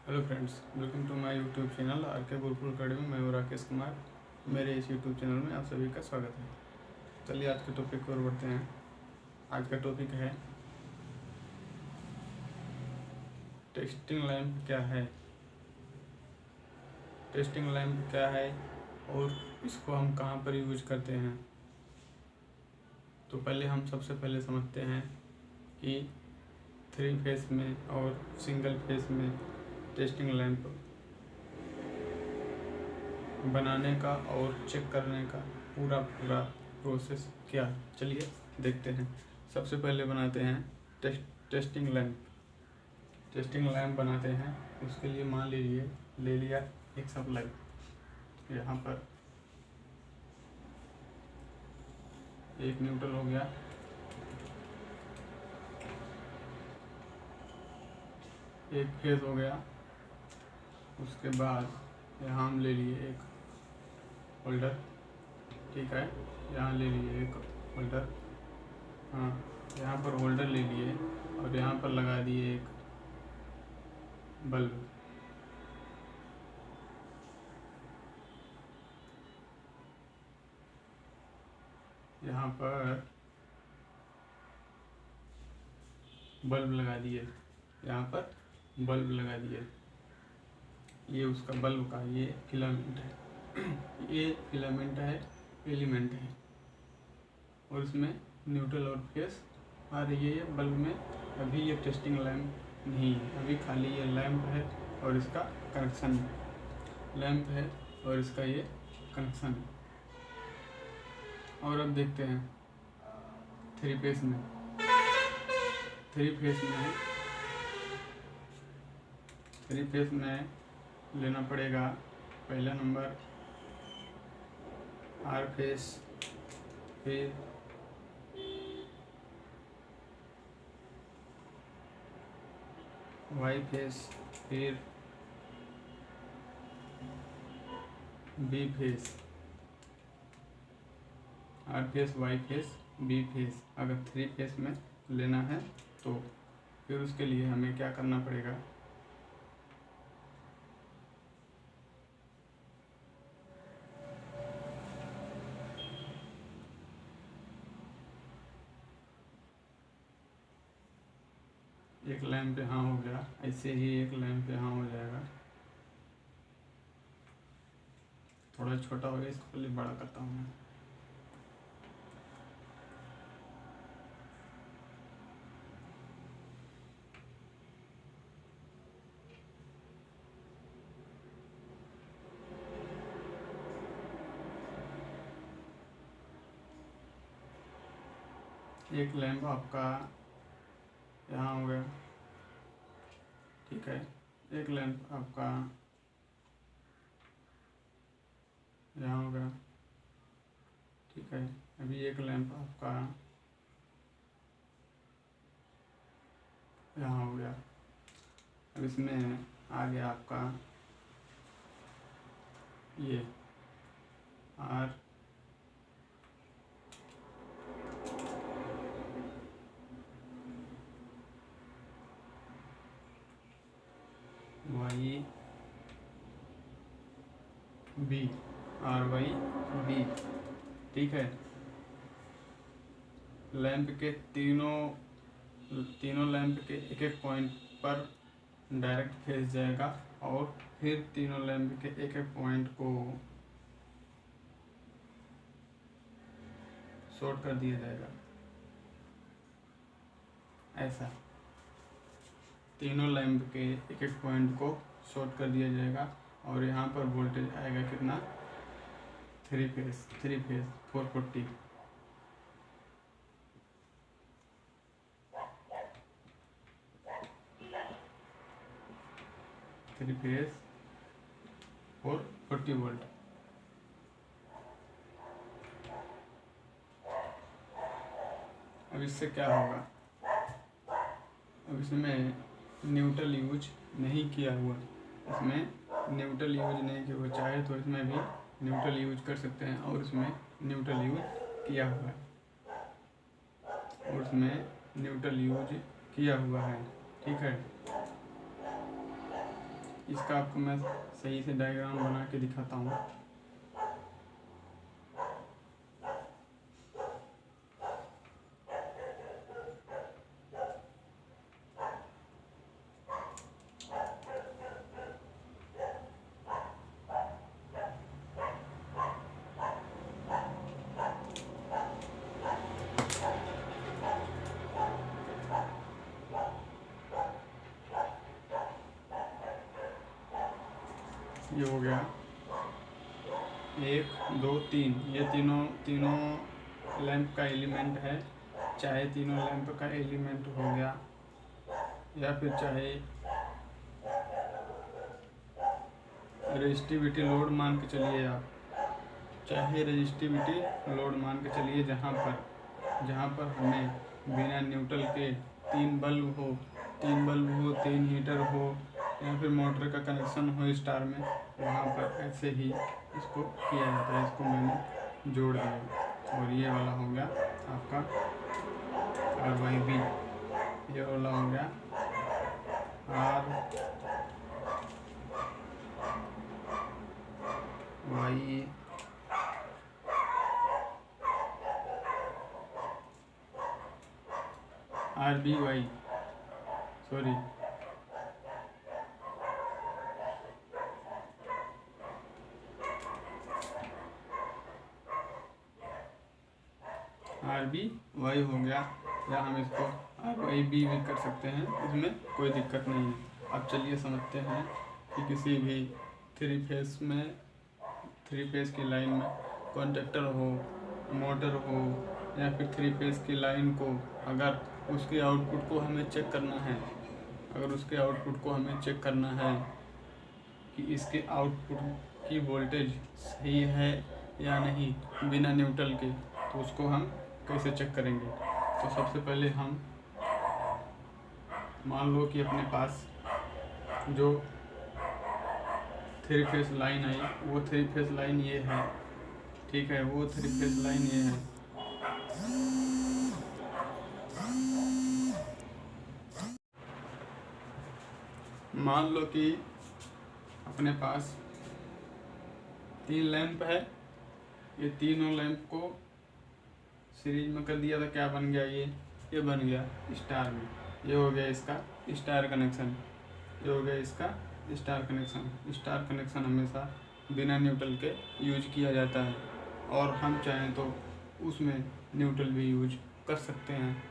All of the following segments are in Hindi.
Hello friends, welcome to my YouTube channel R K Gurukul academy. मैं हूं राकेश कुमार। मेरे इस यूट्यूब चैनल में आप सभी का स्वागत है। चलिए आज के टॉपिक की ओर बढ़ते हैं। आज का टॉपिक है टेस्टिंग लैंप क्या है। टेस्टिंग लैंप क्या है और इसको हम कहाँ पर यूज करते हैं। तो पहले हम सबसे पहले समझते हैं कि 3 फेस में और सिंगल फेस में टेस्टिंग लैंप बनाने का और चेक करने का पूरा प्रोसेस क्या। चलिए देखते हैं। सबसे पहले बनाते हैं टेस्टिंग लैंप। टेस्टिंग लैंप बनाते हैं, उसके लिए मान लीजिए ले लिया एक सप्लाई। यहाँ पर एक न्यूट्रल हो गया, एक फेस हो गया। उसके बाद यहाँ हम ले लिए एक होल्डर, ठीक है। यहाँ ले लिए एक होल्डर, हाँ, यहाँ पर होल्डर ले लिए और यहाँ पर लगा दिए एक बल्ब। यहाँ पर बल्ब लगा दिए, यहाँ पर बल्ब लगा दिए। ये उसका बल्ब का ये फिलामेंट है ये फिलामेंट है, एलिमेंट है, और इसमें न्यूट्रल और फेस आ रही है बल्ब में। अभी ये टेस्टिंग लैंप नहीं है, अभी खाली ये लैंप है और इसका कनेक्शन है। लैंप है और इसका ये कनेक्शन है। और अब देखते हैं 3 फेस में। 3 फेस में 3 फेस में लेना पड़ेगा पहला नंबर आर फेस, फिर वाई फेस, फिर B phase. R phase, Y phase, B phase. अगर 3 फेस में लेना है तो फिर उसके लिए हमें क्या करना पड़ेगा। एक लैंप यहाँ हो गया, ऐसे ही एक लैंप यहाँ हो जाएगा। थोड़ा छोटा हो गया, इसको पहले बड़ा करता हूँ मैं। एक लैंप आपका यहाँ हो गया, ठीक है। एक लैंप आपका यहाँ हो गया, ठीक है। अभी एक लैंप आपका यहाँ हो गया। अब इसमें आ गया आपका ये R, Y, B, R Y B, ठीक है। लैंप के तीनों लैंप के एक एक पॉइंट पर डायरेक्ट फेस जाएगा और फिर तीनों लैंप के एक एक पॉइंट को शॉर्ट कर दिया जाएगा। ऐसा तीनों लैंप के एक एक पॉइंट को शॉर्ट कर दिया जाएगा और यहाँ पर वोल्टेज आएगा कितना, 3 फेस 440। Three phase 440 volt. अब इससे क्या होगा, अब इसमें न्यूट्रल यूज नहीं किया हुआ, इसमें न्यूट्रल यूज नहीं किया हुआ। चाहे तो इसमें भी न्यूट्रल यूज कर सकते हैं और इसमें न्यूट्रल यूज किया हुआ है, और इसमें न्यूट्रल यूज किया हुआ है, ठीक है। इसका आपको मैं सही से डायग्राम बना के दिखाता हूँ। ये हो गया 1 2 3, ये तीनों लैंप का एलिमेंट है। चाहे तीनों लैंप का एलिमेंट हो गया या फिर चाहे रेजिस्टिविटी लोड मान के चलिए आप, चाहे रेजिस्टिविटी लोड मान के चलिए, जहाँ पर हमें बिना न्यूट्रल के 3 बल्ब हो, 3 हीटर हो या फिर मोटर का कनेक्शन हो स्टार में, वहाँ पर ऐसे ही इसको किया जाता है। इसको मैंने जोड़ दिया और ये वाला हो गया आपका RYB, ये वाला हो गया RBY, सॉरी RBY हो गया, या हम इसको RYB भी कर सकते हैं, इसमें कोई दिक्कत नहीं है। अब चलिए समझते हैं कि किसी भी 3 फेस की लाइन में कॉन्टेक्टर हो, मोटर हो या फिर 3 फेस की लाइन को अगर उसके आउटपुट को हमें चेक करना है, कि इसके आउटपुट की वोल्टेज सही है या नहीं बिना न्यूट्रल के, तो उसको हम कैसे चेक करेंगे। तो सबसे पहले हम मान लो कि अपने पास जो 3 फेस लाइन आई, वो 3 फेस लाइन ये है, ठीक है, वो 3 फेस लाइन ये है। मान लो कि अपने पास 3 लैंप है, ये तीनों लैंप को सीरीज में कर दिया था, क्या बन गया, ये बन गया स्टार में। ये हो गया इसका स्टार कनेक्शन, ये हो गया इसका स्टार कनेक्शन। स्टार कनेक्शन हमेशा बिना न्यूट्रल के यूज किया जाता है, और हम चाहें तो उसमें न्यूट्रल भी यूज कर सकते हैं।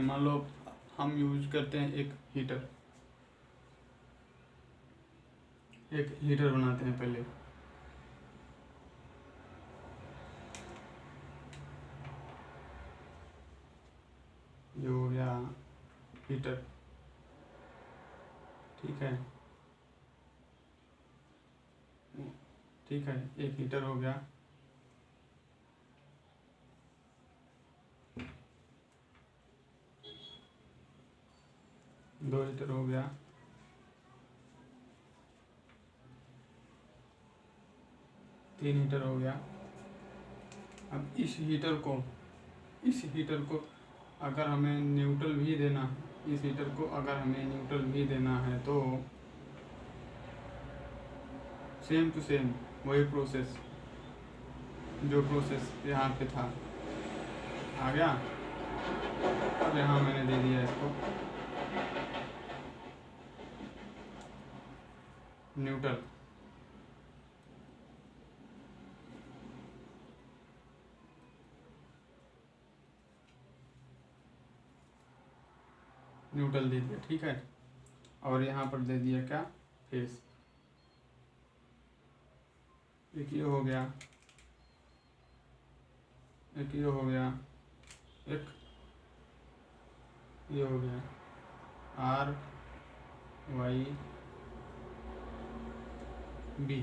मान लो हम यूज करते हैं एक हीटर बनाते हैं पहले। ये हो गया हीटर, ठीक है, एक हीटर हो गया। दो हीटर हो गया, 3 हीटर हो गया। अब इस हीटर को अगर हमें न्यूट्रल भी देना है, तो सेम टू सेम वही प्रोसेस, जो प्रोसेस यहाँ पे था आ गया। अब यहाँ मैंने दे दिया इसको न्यूट्रल। दे दिया, ठीक है, और यहाँ पर दे दिया क्या, फेस। एक ये हो गया, एक ये हो गया, एक ये हो गया RYB।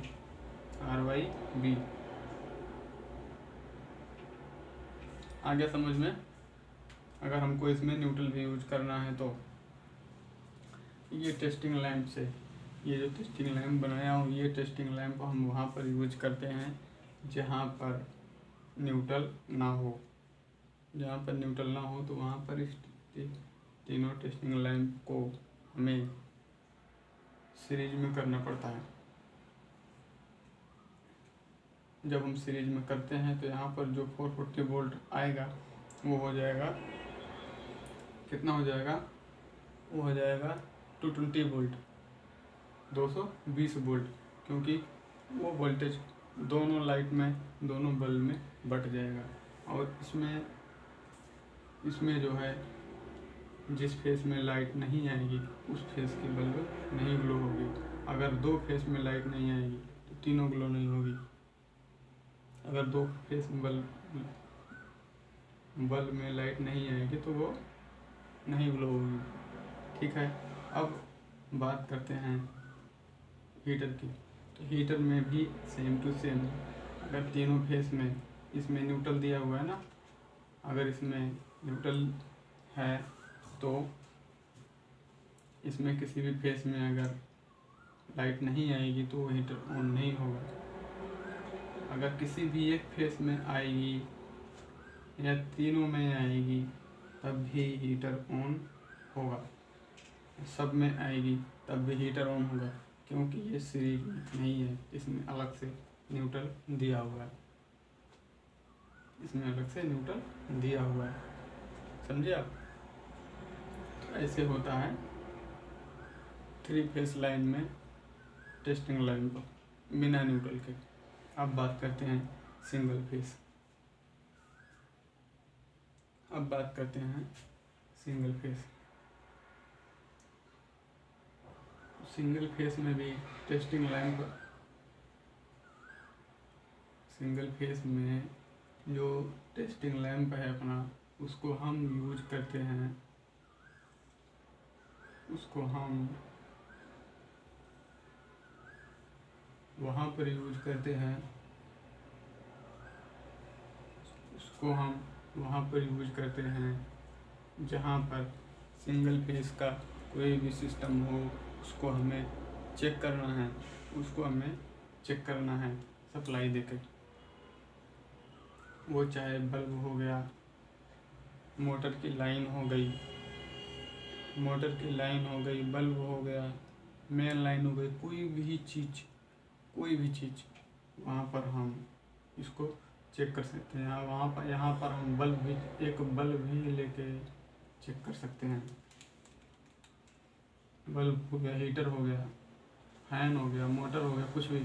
आ गया समझ में। अगर हमको इसमें न्यूट्रल भी यूज करना है, तो ये टेस्टिंग लैंप से, ये जो टेस्टिंग लैंप बनाया हूँ, ये टेस्टिंग लैंप हम वहाँ पर यूज करते हैं जहाँ पर न्यूट्रल ना हो। तो वहाँ पर इस तीनों टेस्टिंग लैंप को हमें सीरीज में करना पड़ता है। जब हम सीरीज में करते हैं तो यहाँ पर जो 440 वोल्ट आएगा वो हो जाएगा, कितना हो जाएगा, वो हो जाएगा 220 वोल्ट, 220 वोल्ट, क्योंकि वो वोल्टेज दोनों लाइट में, दोनों बल्ब में बट जाएगा। और इसमें जो है जिस फेस में लाइट नहीं आएगी उस फेस की बल्ब नहीं ग्लो होगी। अगर दो फेस में लाइट नहीं आएगी तो तीनों ग्लो नहीं होगी। अगर दो फेस बल्ब में लाइट नहीं आएगी तो वो नहीं ग्लो होगी। ठीक है, अब बात करते हैं हीटर की। तो हीटर में भी सेम टू सेम, अगर तीनों फेस में, इसमें न्यूट्रल दिया हुआ है ना, अगर इसमें न्यूट्रल है तो इसमें किसी भी फेस में अगर लाइट नहीं आएगी तो वो हीटर ऑन नहीं होगा। अगर किसी भी एक फेस में आएगी या तीनों में आएगी तब भी हीटर ऑन होगा। सब में आएगी तब भी हीटर ऑन होगा, क्योंकि ये सीरीज में नहीं है, इसमें अलग से न्यूट्रल दिया हुआ है। इसमें अलग से न्यूट्रल दिया हुआ है, समझे आप। तो ऐसे होता है 3 फेस लाइन में, टेस्टिंग लाइन पर बिना न्यूट्रल के। अब बात करते हैं सिंगल फेस। अब बात करते हैं सिंगल फेस। सिंगल फेस में भी टेस्टिंग लाइन पर, सिंगल फेस में जो टेस्टिंग लैंप है अपना, उसको हम यूज करते हैं, उसको हम वहाँ पर यूज करते हैं, उसको हम वहाँ पर यूज करते हैं जहाँ पर सिंगल फेस का कोई भी सिस्टम हो, उसको हमें चेक करना है, उसको हमें चेक करना है सप्लाई देके। वो चाहे बल्ब हो गया, मोटर की लाइन हो गई, मोटर की लाइन हो गई, बल्ब हो गया, मेन लाइन हो गई, कोई भी चीज़ वहाँ पर हम इसको चेक कर सकते हैं। यहाँ पर हम बल्ब भी, एक बल्ब भी लेके चेक कर सकते हैं। बल्ब हो गया, हीटर हो गया, फैन हो गया, मोटर हो गया, कुछ भी।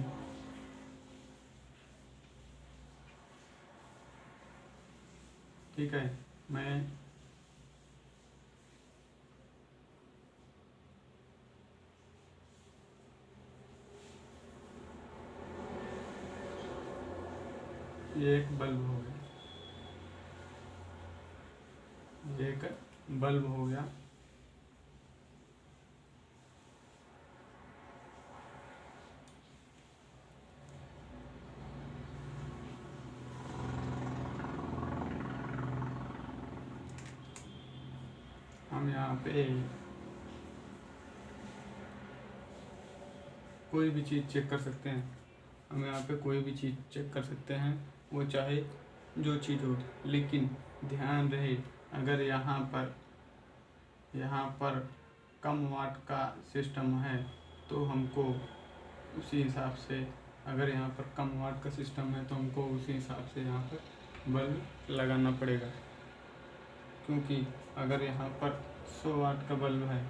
ठीक है, मैं ये एक बल्ब हो गया, ये एक बल्ब हो गया, हम यहाँ पे कोई भी चीज़ चेक कर सकते हैं। हम यहाँ पे कोई भी चीज़ चेक कर सकते हैं, वो चाहे जो चीज़ हो। लेकिन ध्यान रहे, अगर यहाँ पर कम वाट का सिस्टम है तो हमको उसी हिसाब से, अगर यहाँ पर कम वाट का सिस्टम है तो हमको उसी हिसाब से यहाँ पर बल्ब लगाना पड़ेगा। क्योंकि अगर यहाँ पर 100 वाट का बल्ब है,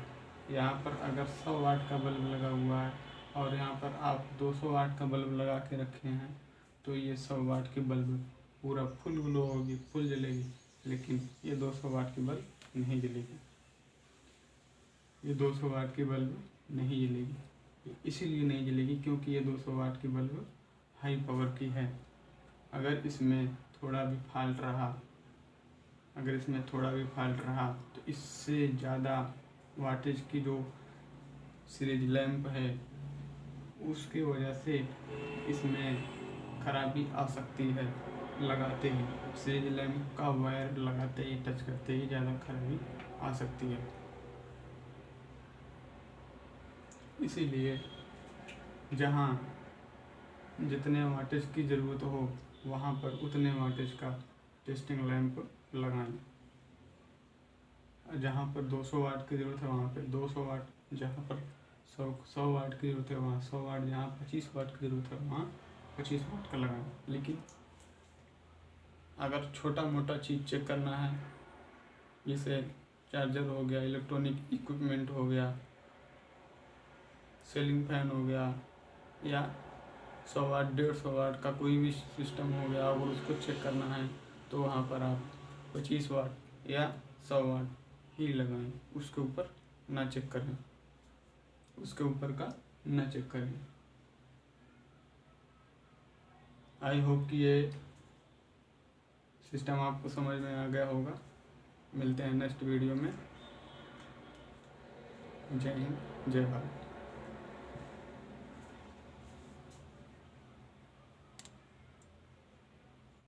यहाँ पर अगर 100 वाट का बल्ब लगा हुआ है और यहाँ पर आप 200 वाट का बल्ब लगा के रखे हैं, तो ये 100 वाट की बल्ब पूरा फुल ग्लो होगी, फुल जलेगी। लेकिन ये 200 वाट की बल्ब नहीं जलेगी, ये 200 वाट की बल्ब नहीं जलेगी। इसीलिए नहीं जलेगी क्योंकि ये 200 वाट की बल्ब हाई पावर की है। अगर इसमें थोड़ा भी फॉल्ट रहा, तो इससे ज़्यादा वाटेज की जो सीरीज लैंप है उसकी वजह से इसमें खराबी आ सकती है। लगाते ही, सीरीज लैंप का वायर लगाते ही, टच करते ही ज़्यादा खराबी आ सकती है। इसीलिए जहाँ जितने वाटेज की ज़रूरत हो वहाँ पर उतने वाटेज का टेस्टिंग लैंप लगाएं। जहाँ पर 200 वाट की ज़रूरत है वहाँ पे 200 वाट जहाँ पर 100 वाट की ज़रूरत है वहाँ 100 वाट, जहाँ 25 वाट की ज़रूरत है वहाँ 25 वाट का लगाएं। लेकिन अगर छोटा मोटा चीज़ चेक करना है, जैसे चार्जर हो गया, इलेक्ट्रॉनिक इक्विपमेंट हो गया, सीलिंग फैन हो गया, या 100 वाट 150 वाट का कोई भी सिस्टम हो गया, अगर उसको चेक करना है तो वहाँ पर आप 25 वाट या 100 वाट ही लगाएं, उसके ऊपर ना चेक करें, उसके ऊपर का ना चेक करें। आई होप कि ये सिस्टम आपको समझ में आ गया होगा। मिलते हैं नेक्स्ट वीडियो में। जय हिंद, जय भारत।